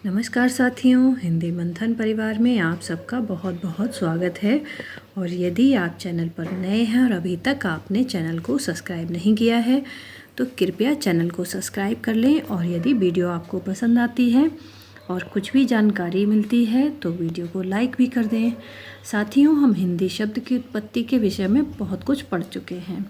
नमस्कार साथियों, हिंदी मंथन परिवार में आप सबका बहुत बहुत स्वागत है। और यदि आप चैनल पर नए हैं और अभी तक आपने चैनल को सब्सक्राइब नहीं किया है तो कृपया चैनल को सब्सक्राइब कर लें। और यदि वीडियो आपको पसंद आती है और कुछ भी जानकारी मिलती है तो वीडियो को लाइक भी कर दें। साथियों, हम हिंदी शब्द की उत्पत्ति के विषय में बहुत कुछ पढ़ चुके हैं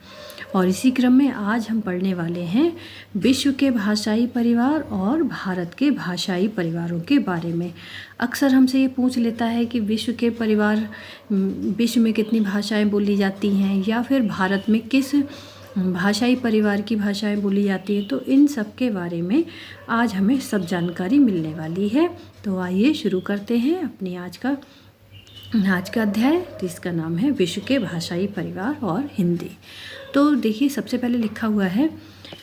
और इसी क्रम में आज हम पढ़ने वाले हैं विश्व के भाषाई परिवार और भारत के भाषाई परिवारों के बारे में। अक्सर हमसे ये पूछ लेता है कि विश्व के परिवार, विश्व में कितनी भाषाएं बोली जाती हैं या फिर भारत में किस भाषाई परिवार की भाषाएं बोली जाती हैं। तो इन सब के बारे में आज हमें सब जानकारी मिलने वाली है। तो आइए शुरू करते हैं अपनी आज का अध्याय, जिसका नाम है विश्व के भाषाई परिवार और हिंदी। तो देखिए, सबसे पहले लिखा हुआ है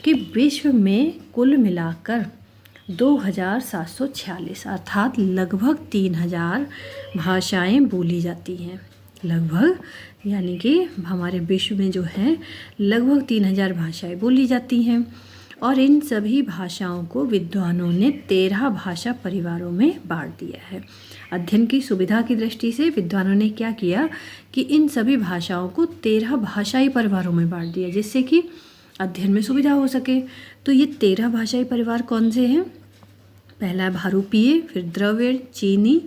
कि विश्व में कुल मिलाकर 2746 अर्थात लगभग 3000 भाषाएं बोली जाती हैं। लगभग यानी कि हमारे विश्व में जो है लगभग 3000 भाषाएं बोली जाती हैं। और इन सभी भाषाओं को विद्वानों ने 13 भाषा परिवारों में बांट दिया है। अध्ययन की सुविधा की दृष्टि से विद्वानों ने क्या किया कि इन सभी भाषाओं को 13 भाषाई परिवारों में बांट दिया, जिससे कि अध्ययन में सुविधा हो सके। तो ये 13 भाषाई परिवार कौन से हैं? पहला है भारूपीय, फिर द्रविड़, चीनी,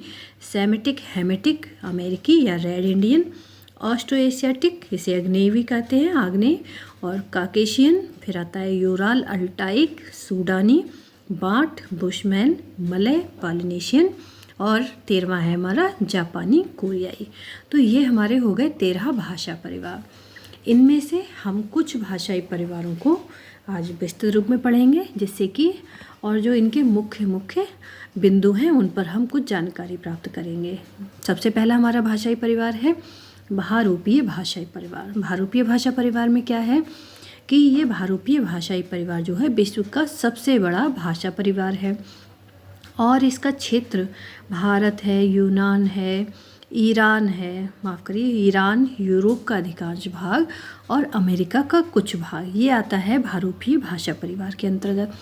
सेमेटिक, हेमेटिक, अमेरिकी या रेड इंडियन, ऑस्ट्रो एशियाटिक, इसे अग्नेयवी कहते हैं, आग्नेय, और काकेशियन, फिर आता है यूराल, अल्टाइक, सूडानी, बांट, बुशमैन, मलय, पॉलिनेशियन, और 13वां है हमारा जापानी कोरियाई। तो ये हमारे हो गए 13 भाषा परिवार। इनमें से हम कुछ भाषाई परिवारों को आज विस्तृत रूप में पढ़ेंगे, जिससे कि और जो इनके मुख्य मुख्य बिंदु हैं उन पर हम कुछ जानकारी प्राप्त करेंगे। सबसे पहला हमारा भाषाई परिवार है भारूपीय भाषाई परिवार। भारूपीय भाषा परिवार में क्या है कि ये भारूपीय भाषाई परिवार जो है विश्व का सबसे बड़ा भाषा परिवार है और इसका क्षेत्र भारत है, यूनान है, ईरान है, माफ़ करिए ईरान, यूरोप का अधिकांश भाग और अमेरिका का कुछ भाग, ये आता है भारूपीय भाषा परिवार के अंतर्गत।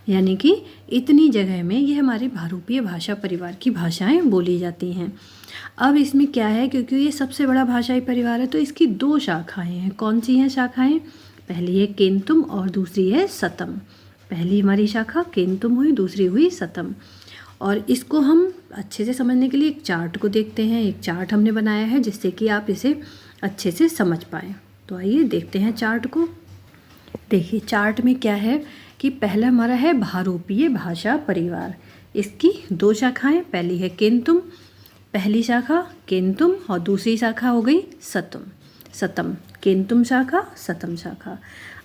यानी कि इतनी जगह में ये हमारे भारूपीय भाषा परिवार की भाषाएं बोली जाती हैं। अब इसमें क्या है, क्योंकि ये सबसे बड़ा भाषाई परिवार है तो इसकी 2 शाखाएं हैं। कौन सी हैं शाखाएं? पहली है केंतुम और दूसरी है सतम। पहली हमारी शाखा केंतुम हुई, दूसरी हुई सतम। और इसको हम अच्छे से समझने के लिए एक चार्ट को देखते हैं। एक चार्ट हमने बनाया है जिससे कि आप इसे अच्छे से समझ पाएँ। तो आइए देखते हैं चार्ट को। देखिए चार्ट में क्या है कि पहला हमारा है भारूपीय भाषा परिवार। इसकी 2 शाखाएं, पहली है केंतुम, पहली शाखा केंतुम और दूसरी शाखा हो गई सतम। केंतुम शाखा, सतम शाखा।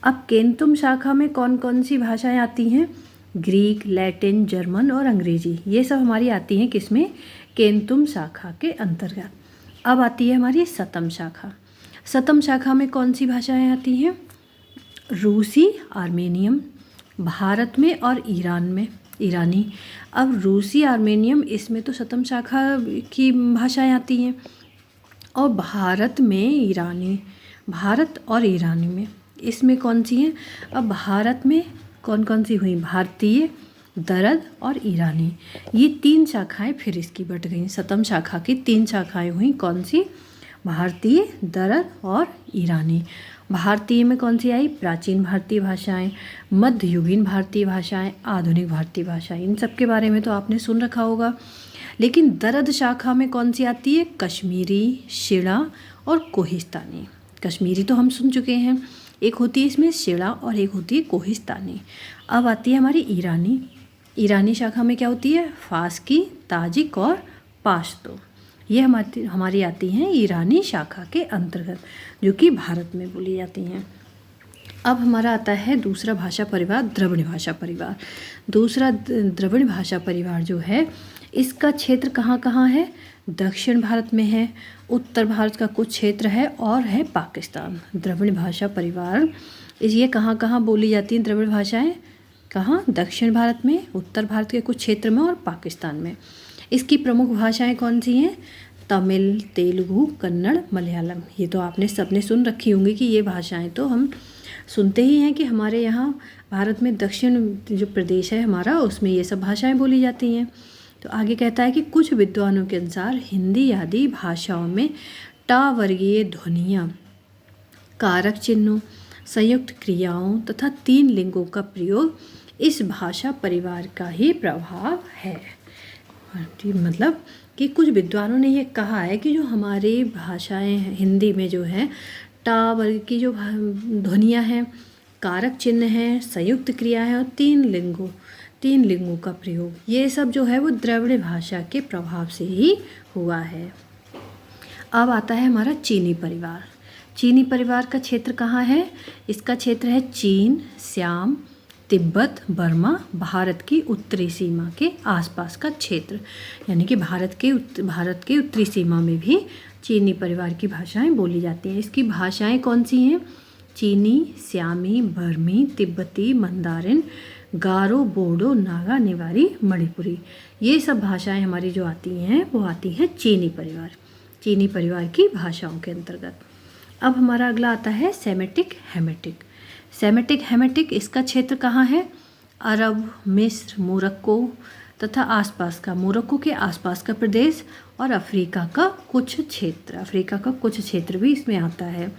अब केंतुम शाखा में कौन कौन सी भाषाएं आती हैं? ग्रीक, लैटिन, जर्मन और अंग्रेजी, ये सब हमारी आती हैं किसमें? केंतुम शाखा के अंतर्गत। अब आती है हमारी सतम शाखा। सतम शाखा में कौन सी भाषाएं आती हैं? रूसी, आर्मेनियम, भारत में और ईरान में ईरानी। अब रूसी, आर्मेनियम, इसमें तो सतम शाखा की भाषाएं आती हैं। और भारत में ईरानी, भारत और ईरानी में इसमें कौन सी हैं? अब भारत में कौन कौन सी हुई? भारतीय, दरद और ईरानी। ये 3 शाखाएं फिर इसकी बट गई। सतम शाखा की 3 शाखाएं हुई। कौन सी? भारतीय, दरद और ईरानी। भारतीय में कौन सी आई? प्राचीन भारतीय भाषाएं, मध्ययुगीन भारतीय भाषाएं, आधुनिक भारतीय भाषाएं। इन सब के बारे में तो आपने सुन रखा होगा। लेकिन दरद शाखा में कौन सी आती है? कश्मीरी, शिड़ा और कोहिस्तानी। कश्मीरी तो हम सुन चुके हैं, एक होती है इसमें शिड़ा और एक होती है कोहिस्तानी। अब आती है हमारी ईरानी। ईरानी शाखा में क्या होती है? फारसी, ताजिक और पाश्तो। ये हमारी आती हैं ईरानी शाखा के अंतर्गत, जो कि भारत में बोली जाती हैं। अब हमारा आता है दूसरा भाषा परिवार, द्रविड़ भाषा परिवार। दूसरा द्रविड़ भाषा परिवार जो है, इसका क्षेत्र कहाँ कहाँ है? दक्षिण भारत में है, उत्तर भारत का कुछ क्षेत्र है और है पाकिस्तान। द्रविड़ भाषा परिवार ये कहाँ कहाँ बोली जाती हैं? द्रविड़ भाषाएं कहाँ? दक्षिण भारत में, उत्तर भारत के कुछ क्षेत्र में और पाकिस्तान में। इसकी प्रमुख भाषाएं कौन सी हैं? तमिल, तेलुगु, कन्नड़, मलयालम। ये तो आपने सबने सुन रखी होंगी कि ये भाषाएं तो हम सुनते ही हैं कि हमारे यहाँ भारत में दक्षिण जो प्रदेश है हमारा, उसमें ये सब भाषाएं बोली जाती हैं। तो आगे कहता है कि कुछ विद्वानों के अनुसार हिंदी आदि भाषाओं में टा वर्गीय ध्वनियाँ, कारक चिन्हों, संयुक्त क्रियाओं तथा 3 लिंगों का प्रयोग इस भाषा परिवार का ही प्रभाव है। मतलब कि कुछ विद्वानों ने ये कहा है कि जो हमारी भाषाएं हिंदी में जो है टा वर्ग की जो ध्वनियाँ हैं, कारक चिन्ह हैं, संयुक्त क्रिया है और 3 लिंगों का प्रयोग, ये सब जो है वो द्रविड़ भाषा के प्रभाव से ही हुआ है। अब आता है हमारा चीनी परिवार। चीनी परिवार का क्षेत्र कहाँ है? इसका क्षेत्र है चीन, श्याम, तिब्बत, बर्मा, भारत की उत्तरी सीमा के आसपास का क्षेत्र, यानी कि भारत के उत्तरी सीमा में भी चीनी परिवार की भाषाएं बोली जाती हैं। इसकी भाषाएं कौन सी हैं? चीनी, श्यामी, बर्मी, तिब्बती, मंदारिन, गारो, बोडो, नागा, नेवारी, मणिपुरी, ये सब भाषाएं हमारी जो आती हैं वो आती हैं चीनी परिवार की भाषाओं के अंतर्गत। अब हमारा अगला आता है सेमेटिक हेमेटिक। इसका क्षेत्र कहाँ है? अरब, मिस्र, मोरक्को तथा मोरक्को के आसपास का प्रदेश और अफ्रीका का कुछ क्षेत्र भी इसमें आता है।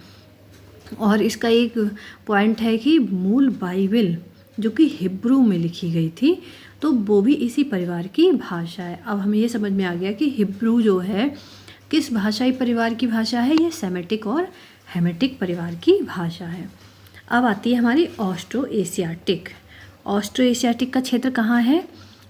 और इसका एक पॉइंट है कि मूल बाइबल जो कि हिब्रू में लिखी गई थी, तो वो भी इसी परिवार की भाषा है। अब हमें ये समझ में आ गया कि हिब्रू जो है किस भाषाई परिवार की भाषा है? ये सेमेटिक और हेमेटिक परिवार की भाषा है। अब आती है हमारी ऑस्ट्रो एशियाटिक का क्षेत्र कहाँ है?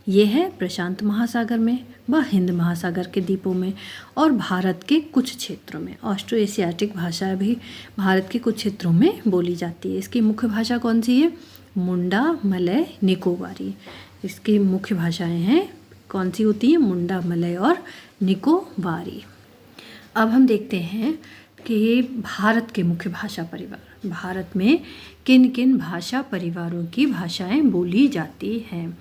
ये है प्रशांत महासागर में व हिंद महासागर के द्वीपों में और भारत के कुछ क्षेत्रों में। ऑस्ट्रो एशियाटिक भाषा भी भारत के कुछ क्षेत्रों में बोली जाती है। इसकी मुख्य भाषा कौन सी है? मुंडा, मलय, निकोबारी। इसकी मुख्य भाषाएं हैं कौन सी होती हैं? मुंडा, मलय और निकोबारी। अब हम देखते हैं कि भारत के मुख्य भाषा परिवार, भारत में किन किन भाषा परिवारों की भाषाएं बोली जाती हैं।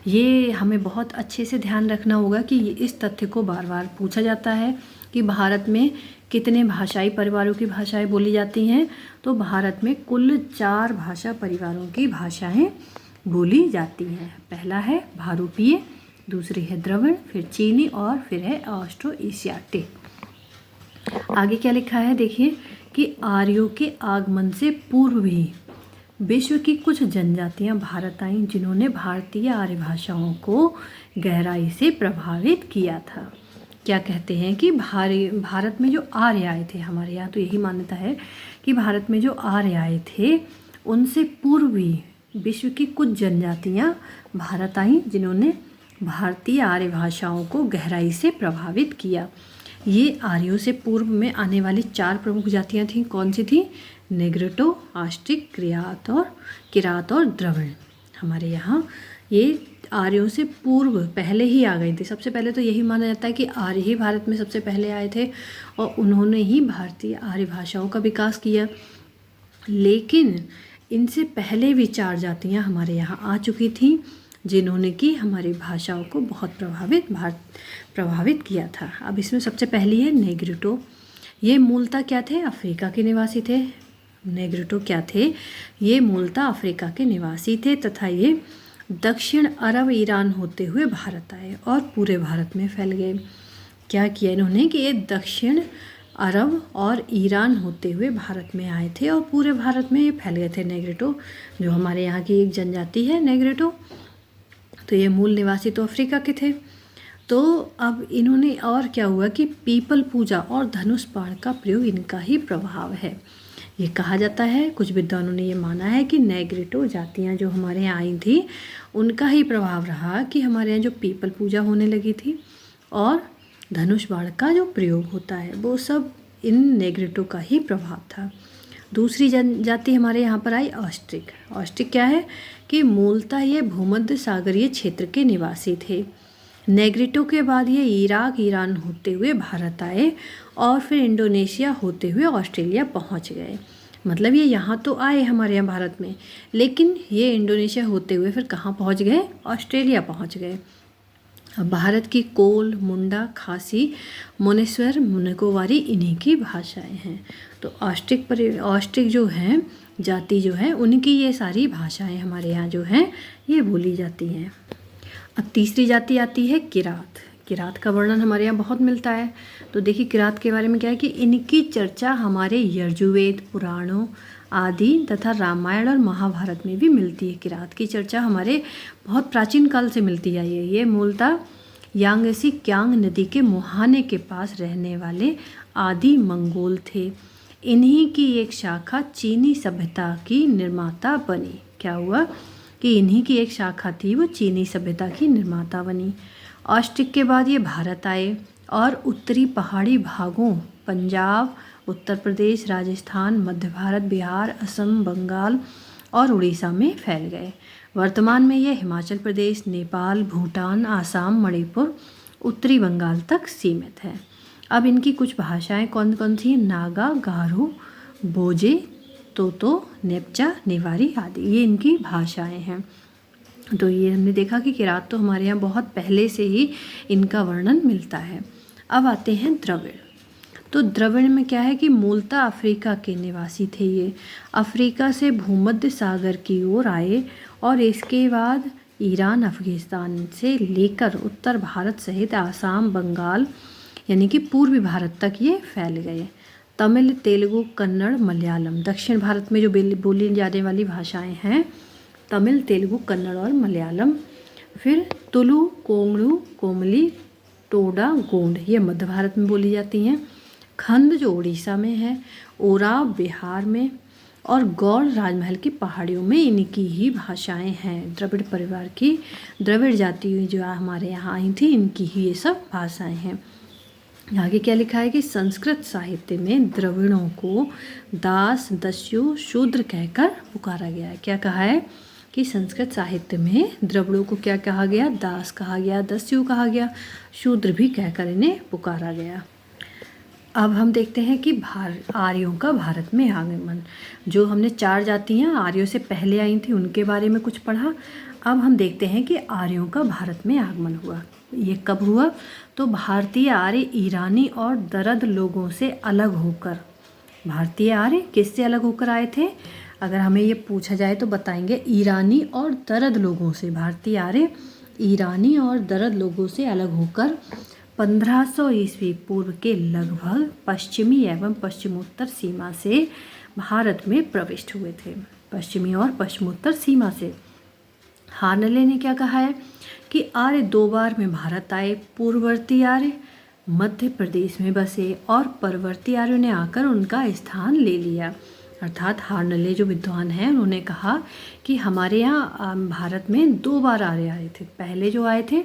ये हमें बहुत अच्छे से ध्यान रखना होगा कि इस तथ्य को बार बार पूछा जाता है कि भारत में कितने भाषाई परिवारों की भाषाएं बोली जाती हैं। तो भारत में कुल 4 भाषा परिवारों की भाषाएं बोली जाती हैं। पहला है भारूपीय, दूसरी है द्रविड़, फिर चीनी और फिर है ऑस्ट्रो एशियाटिक। आगे क्या लिखा है देखिए कि आर्यों के आगमन से पूर्व भी विश्व की कुछ जनजातियां भारत आईं जिन्होंने भारतीय आर्य भाषाओं को गहराई से प्रभावित किया था। क्या कहते हैं कि भारत में जो आर्य आए थे, हमारे यहाँ तो यही मान्यता है कि भारत में जो आर्य आए थे उनसे पूर्व भी विश्व की कुछ जनजातियां भारत आईं जिन्होंने भारतीय आर्य भाषाओं को गहराई से प्रभावित किया। ये आर्यों से पूर्व में आने वाली 4 प्रमुख जातियां थीं। कौन सी थी? नेग्रिटो, आस्ट्रिक, किरात और द्रविड़। हमारे यहाँ ये आर्यों से पूर्व पहले ही आ गई थी। सबसे पहले तो यही माना जाता है कि आर्य ही भारत में सबसे पहले आए थे और उन्होंने ही भारतीय आर्य भाषाओं का विकास किया। लेकिन इनसे पहले भी 4 जातियाँ हमारे यहाँ आ चुकी थीं जिन्होंने कि हमारी भाषाओं को बहुत प्रभावित किया था। अब इसमें सबसे पहली है नेग्रिटो। ये मूलतः क्या थे? अफ्रीका के निवासी थे। नेग्रिटो क्या थे? ये मूलतः अफ्रीका के निवासी थे तथा ये दक्षिण अरब ईरान होते हुए भारत आए और पूरे भारत में फैल गए। क्या किया इन्होंने कि ये दक्षिण अरब और ईरान होते हुए भारत में आए थे और पूरे भारत में ये फैल गए थे। नेग्रिटो जो हमारे यहाँ की एक जनजाति है नेग्रिटो, तो ये मूल निवासी तो अफ्रीका के थे। तो अब इन्होंने और क्या हुआ कि पीपल पूजा और धनुष बाण का प्रयोग इनका ही प्रभाव है। ये कहा जाता है, कुछ विद्वानों ने ये माना है कि नेग्रिटो जातियाँ जो हमारे यहाँ आई थी उनका ही प्रभाव रहा कि हमारे यहाँ जो पीपल पूजा होने लगी थी और धनुष बाण का जो प्रयोग होता है वो सब इन नेग्रिटो का ही प्रभाव था। दूसरी जनजाति हमारे यहाँ पर आई ऑस्ट्रिक। ऑस्ट्रिक क्या है कि मूलतः ये भूमध्य सागरीय क्षेत्र के निवासी थे। नेग्रिटो के बाद ये इराक ईरान होते हुए भारत आए और फिर इंडोनेशिया होते हुए ऑस्ट्रेलिया पहुँच गए। मतलब ये यहाँ तो आए हमारे यहाँ भारत में, लेकिन ये इंडोनेशिया होते हुए फिर कहाँ पहुँच गए? ऑस्ट्रेलिया पहुँच गए। अब भारत की कोल, मुंडा, खासी, मुनेश्वर, निकोबारी इन्हीं की भाषाएं हैं। तो ऑस्ट्रिक जो हैं जाति जो है उनकी ये सारी भाषाएं हमारे यहाँ जो हैं ये बोली जाती हैं। अब तीसरी जाति आती है किरात। किरात का वर्णन हमारे यहाँ बहुत मिलता है। तो देखिए किरात के बारे में क्या है कि इनकी चर्चा हमारे यजुर्वेद पुराणों आदि तथा रामायण और महाभारत में भी मिलती है। किरात की चर्चा हमारे बहुत प्राचीन काल से मिलती आई है। ये मूलतः यांगसी क्यांग नदी के मुहाने के पास रहने वाले आदि मंगोल थे। इन्हीं की एक शाखा चीनी सभ्यता की निर्माता बनी। क्या हुआ कि इन्हीं की एक शाखा थी, वो चीनी सभ्यता की निर्माता बनी। ऑस्ट्रिक के बाद ये भारत आए और उत्तरी पहाड़ी भागों पंजाब, उत्तर प्रदेश, राजस्थान, मध्य भारत, बिहार, असम, बंगाल और उड़ीसा में फैल गए। वर्तमान में ये हिमाचल प्रदेश, नेपाल, भूटान, आसाम, मणिपुर, उत्तरी बंगाल तक सीमित है। अब इनकी कुछ भाषाएं कौन कौन सी? नागा, गारो, बोजे, तोतो, नेपचा, नेवारी आदि, ये इनकी भाषाएं हैं। तो ये हमने देखा कि किरात तो हमारे यहाँ बहुत पहले से ही इनका वर्णन मिलता है। अब आते हैं द्रविड़। तो द्रविड़ में क्या है कि मूलतः अफ्रीका के निवासी थे। ये अफ्रीका से भूमध्य सागर की ओर आए और इसके बाद ईरान, अफगानिस्तान से लेकर उत्तर भारत सहित आसाम, बंगाल यानी कि पूर्वी भारत तक ये फैल गए। तमिल, तेलुगु, कन्नड़, मलयालम, दक्षिण भारत में जो बोली जाने वाली भाषाएं हैं तमिल, तेलुगु, कन्नड़ और मलयालम। फिर तुलु, कोंगणु, कोमली, टोडा, गोंड, ये मध्य भारत में बोली जाती हैं। खंड जो उड़ीसा में है, ओराव बिहार में और गौड़ राजमहल की पहाड़ियों में इनकी ही भाषाएं हैं। द्रविड़ परिवार की, द्रविड़ जाति जो हमारे यहाँ आई थी, इनकी ही ये सब भाषाएं हैं। आगे क्या लिखा है कि संस्कृत साहित्य में द्रविड़ों को दास, दस्यु, शूद्र कहकर पुकारा गया है। क्या कहा है कि संस्कृत साहित्य में द्रविड़ों को क्या कहा गया? दास कहा गया, दस्यु कहा गया, शूद्र भी कहकर इन्हें पुकारा गया। अब हम देखते हैं कि आर्यों का भारत में आगमन। जो हमने 4 जातियाँ आर्यों से पहले आई थी उनके बारे में कुछ पढ़ा। अब हम देखते हैं कि आर्यों का भारत में आगमन हुआ। ये कब हुआ? तो भारतीय आर्य ईरानी और दरद लोगों से अलग होकर। भारतीय आर्य किससे अलग होकर आए थे? अगर हमें ये पूछा जाए तो बताएंगे ईरानी और दरद लोगों से। भारतीय आर्य ईरानी और दरद लोगों से अलग होकर 1500 ईस्वी पूर्व के लगभग पश्चिमी एवं पश्चिमोत्तर सीमा से भारत में प्रविष्ट हुए थे। पश्चिमी और पश्चिमोत्तर सीमा से। हार्नले ने क्या कहा है कि आर्य 2 बार में भारत आए। पूर्ववर्ती आर्य मध्य प्रदेश में बसे और परवर्ती आर्यों ने आकर उनका स्थान ले लिया। अर्थात हार्नले जो विद्वान हैं उन्होंने कहा कि हमारे यहाँ भारत में 2 बार आर्य आए थे। पहले जो आए थे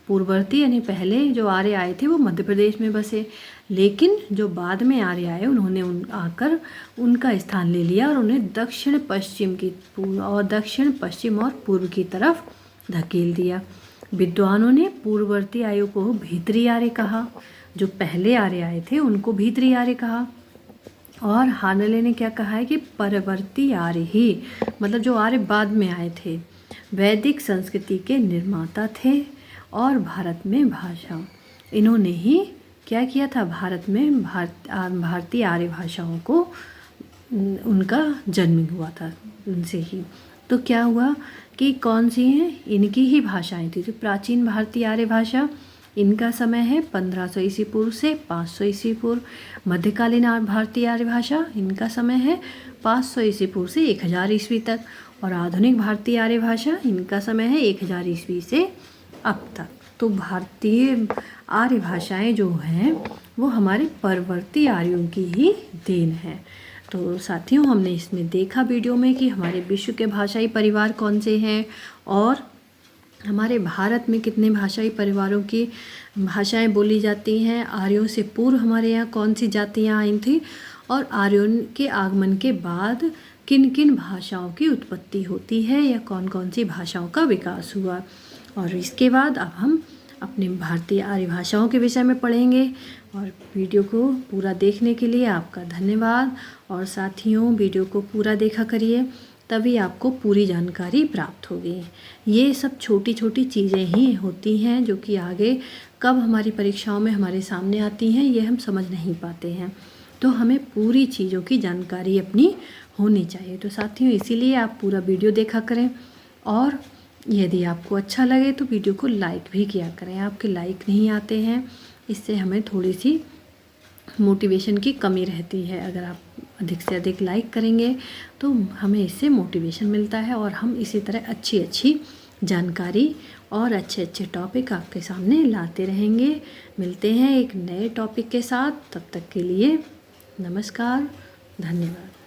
पूर्ववर्ती यानी पहले जो आर्य आए थे वो मध्य प्रदेश में बसे, लेकिन जो बाद में आर्य आए उन्होंने आकर उनका स्थान ले लिया और उन्हें दक्षिण पश्चिम और पूर्व की तरफ धकेल दिया। विद्वानों ने पूर्ववर्ती आर्यों को भीतरी आर्य कहा, जो पहले आर्य आए थे उनको भीतरी आर्य कहा। और हार्नले ने क्या कहा है कि परवर्ती आर्य ही, मतलब जो आर्य बाद में आए थे, वैदिक संस्कृति के निर्माता थे और भारत में भाषा, इन्होंने ही क्या किया था? भारत में भारतीय आर्य भाषाओं को उनका जन्म हुआ था उनसे ही। तो क्या हुआ कि कौन सी हैं? इनकी ही भाषाएं थी। जो प्राचीन भारतीय आर्य भाषा, इनका समय है 1500 ईस्वी पूर्व से 500 ईस्वी पूर्व। मध्यकालीन भारतीय आर्य भाषा, इनका समय है 500 ईस्वी पूर्व से 1000 ईस्वी तक। और आधुनिक भारतीय आर्य भाषा, इनका समय है 1000 ईस्वी से अब तक। तो भारतीय आर्य भाषाएं जो हैं वो हमारे परवर्ती आर्यों की ही देन है। तो साथियों, हमने इसमें देखा वीडियो में कि हमारे विश्व के भाषाई परिवार कौन से हैं और हमारे भारत में कितने भाषाई परिवारों की भाषाएं बोली जाती हैं। आर्यों से पूर्व हमारे यहाँ कौन सी जातियाँ आई थी और आर्यों के आगमन के बाद किन किन भाषाओं की उत्पत्ति होती है या कौन कौन सी भाषाओं का विकास हुआ। और इसके बाद अब हम अपने भारतीय आर्य भाषाओं के विषय में पढ़ेंगे। और वीडियो को पूरा देखने के लिए आपका धन्यवाद। और साथियों, वीडियो को पूरा देखा करिए, तभी आपको पूरी जानकारी प्राप्त होगी। ये सब छोटी छोटी चीज़ें ही होती हैं जो कि आगे कब हमारी परीक्षाओं में हमारे सामने आती हैं, ये हम समझ नहीं पाते हैं। तो हमें पूरी चीज़ों की जानकारी अपनी होनी चाहिए। तो साथियों, इसीलिए आप पूरा वीडियो देखा करें और यदि आपको अच्छा लगे तो वीडियो को लाइक भी किया करें। आपके लाइक नहीं आते हैं, इससे हमें थोड़ी सी मोटिवेशन की कमी रहती है। अगर आप अधिक से अधिक लाइक करेंगे तो हमें इससे मोटिवेशन मिलता है और हम इसी तरह अच्छी अच्छी जानकारी और अच्छे अच्छे टॉपिक आपके सामने लाते रहेंगे। मिलते हैं एक नए टॉपिक के साथ, तब तक के लिए नमस्कार, धन्यवाद।